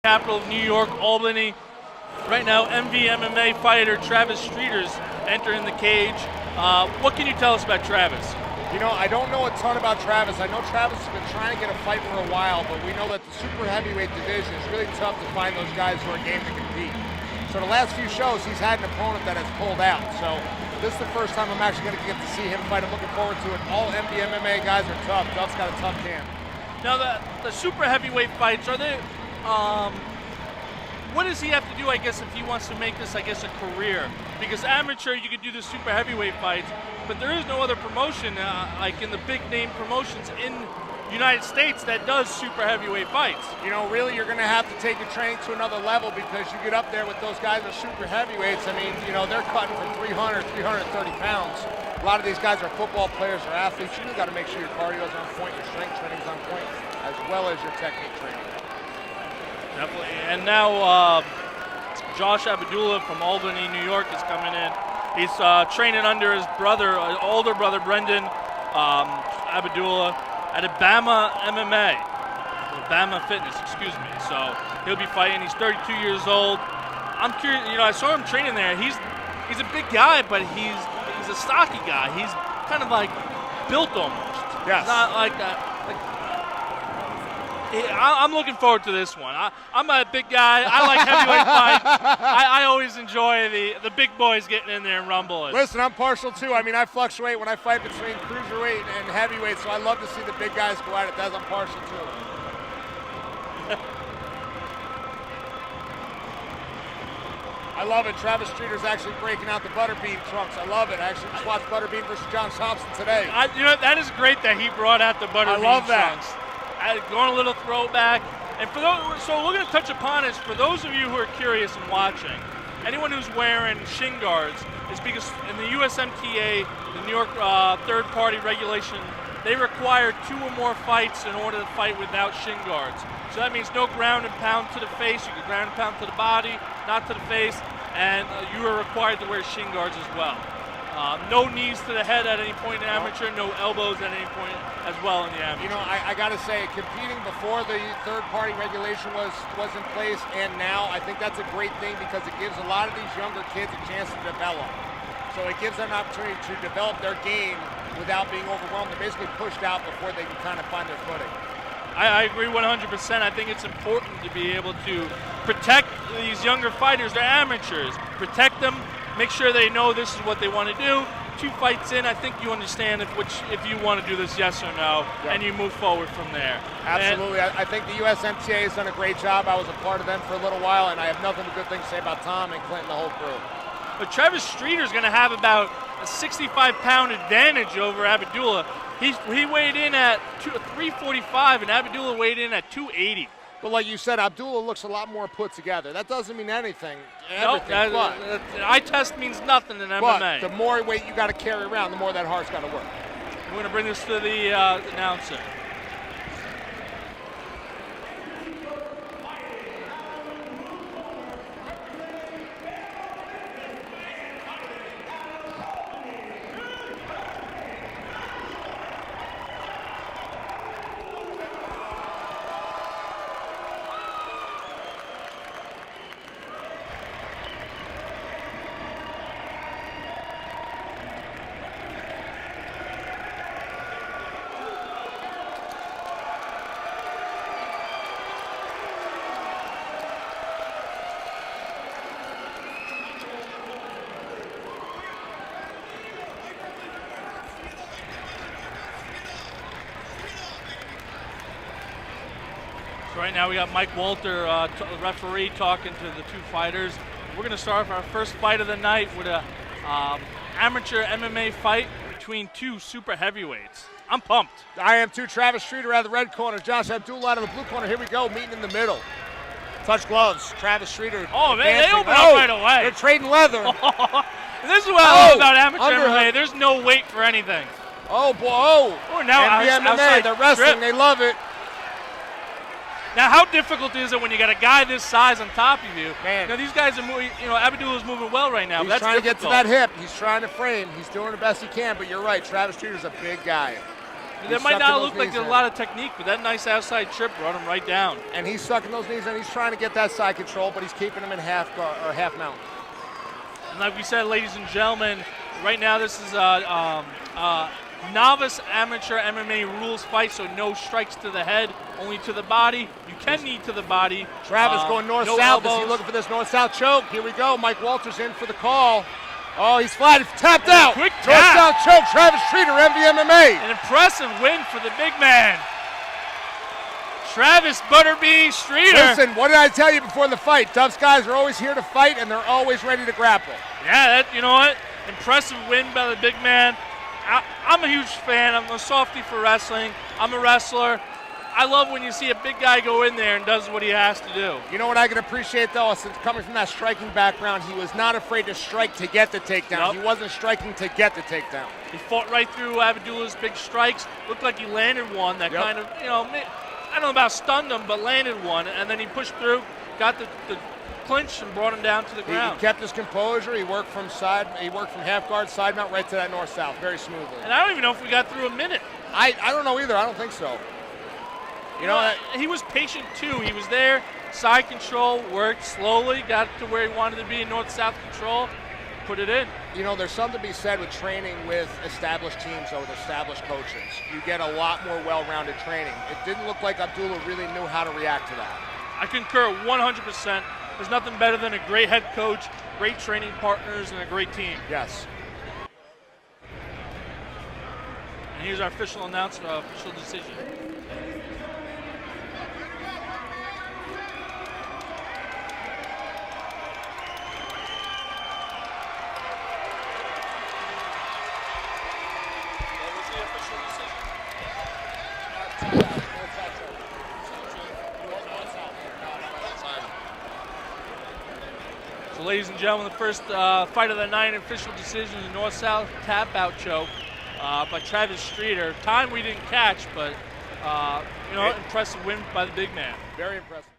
capital of New York, Albany. Right now, MMA fighter Travis Streeter's entering the cage. What can you tell us about Travis? You know, I don't know a ton about Travis. I know Travis has been trying to get a fight for a while, but we know that the super heavyweight division is really tough to find those guys who are game to compete. So the last few shows, he's had an opponent that has pulled out. So this is the first time I'm actually going to get to see him fight. I'm looking forward to it. All MMA guys are tough. Duff's got a tough camp. Now, the super heavyweight fights, are they... what does he have to do, I guess, if he wants to make this, I guess, a career? Because amateur, you could do the super heavyweight fights, but there is no other promotion, like in the big name promotions in the United States that does super heavyweight fights. You know, really, you're going to have to take your training to another level because you get up there with those guys that are super heavyweights. I mean, you know, they're cutting from 300, 330 pounds. A lot of these guys are football players or athletes. You really got to make sure your cardio is on point, your strength training is on point, as well as your technique training. Definitely. And now Josh Abdullah from Albany, New York is coming in. He's training under his brother, older brother Brendan Abdullah at Bama MMA, Bama Fitness, excuse me. So he'll be fighting. He's 32 years old. I'm curious, you know, I saw him training there. He's a big guy, but he's a stocky guy. He's kind of like built almost. Yes. He's not like that. I'm looking forward to this one. I'm a big guy. I like heavyweight fights. I always enjoy the big boys getting in there and rumbling. Listen, I'm partial too. I mean, I fluctuate when I fight between cruiserweight and heavyweight, so I love to see the big guys go at it. That's I'm partial to. I love it. Travis Streeter's actually breaking out the Butterbean trunks. I love it. I actually just watched Butterbean versus John Thompson today. You know, that is great that he brought out the Butterbean I love that. trunks. Going a little throwback. And for those, so we're going to touch upon is for those of you who are curious and watching, anyone who's wearing shin guards is because in the USMTA, the New York third-party regulation, they require 2 or more fights in order to fight without shin guards. So that means no ground and pound to the face. You can ground and pound to the body, not to the face, and you are required to wear shin guards as well. No knees to the head at any point in amateur, no elbows at any point as well in the amateur. You know, I got to say, competing before the third-party regulation was in place, and now I think that's a great thing because it gives a lot of these younger kids a chance to develop. So it gives them an opportunity to develop their game without being overwhelmed. They're basically pushed out before they can kind of find their footing. I agree 100%. I think it's important to be able to protect these younger fighters. They're amateurs. Protect them. Make sure they know this is what they want to do. 2 fights in, I think you understand if you want to do this, yes or no, and you move forward from there. Absolutely. I think the USMTA has done a great job. I was a part of them for a little while, and I have nothing but good things to say about Tom and Clinton, the whole crew. But Travis Streeter's going to have about a 65-pound advantage over Abdullah. He weighed in at 345, and Abdullah weighed in at 280. But like you said, Abdullah looks a lot more put together. That doesn't mean anything. Nope, eye test means nothing in MMA. But the more weight you got to carry around, the more that heart's got to work. We're going to bring this to the announcer. Right now we got Mike Walter, referee, talking to the 2 fighters. We're going to start our first fight of the night with a amateur MMA fight between 2 super heavyweights. I'm pumped. I am too. Travis Streeter out of the red corner, Josh Abdullah out of the blue corner. Here we go, meeting in the middle. Touch gloves. Travis Streeter. Oh, man, they open up right away. They're trading leather. This is what I love about amateur MMA. There's no weight for anything. Oh, boy. Oh, now MMA, they're wrestling. Strip. They love it. Now, how difficult is it when you got a guy this size on top of you? Man. Now, these guys are moving, you know, Abdullah's moving well right now. He's but that's trying difficult. to get to that hip. He's trying to frame. He's doing the best he can, but you're right. Travis Streeter's a big guy. That might not look like there's a lot of technique, but that nice outside trip brought him right down. And he's sucking those knees, and he's trying to get that side control, but he's keeping him in half mount. And like we said, ladies and gentlemen, right now this is a novice amateur MMA rules fight, so no strikes to the head, only to the body. You can knee to the body. Travis going north-south. Is he looking for this north-south choke? Here we go. Mike Walters in for the call. Oh, he's flat. He's tapped out. Quick tap. North-south choke. Travis Streeter, MVMMA. An impressive win for the big man. Travis Butterbean Streeter. Listen, what did I tell you before the fight? Dubs guys are always here to fight, and they're always ready to grapple. Yeah, you know what? Impressive win by the big man. I'm a huge fan. I'm a softie for wrestling. I'm a wrestler. I love when you see a big guy go in there and does what he has to do. You know what I can appreciate, though? Since coming from that striking background, he was not afraid to strike to get the takedown. Yep. He wasn't striking to get the takedown. He fought right through Abdullah's big strikes. Looked like he landed one that kind of, I don't know about stunned him, but landed one. And then he pushed through, got the clinch, and brought him down to the ground. He kept his composure. He worked from half guard, side mount, right to that north-south, very smoothly. And I don't even know if we got through a minute. I don't know either. I don't think so. You know, he was patient too. He was there, side control, worked slowly, got to where he wanted to be in north-south control, put it in. You know, there's something to be said with training with established teams or with established coaches. You get a lot more well-rounded training. It didn't look like Abdullah really knew how to react to that. I concur 100%. There's nothing better than a great head coach, great training partners, and a great team. Yes. And here's our official announcement, official decision. So ladies and gentlemen, the first fight of the night, official decision, the north-south tap-out choke by Travis Streeter. Time we didn't catch, but impressive win by the big man. Very impressive.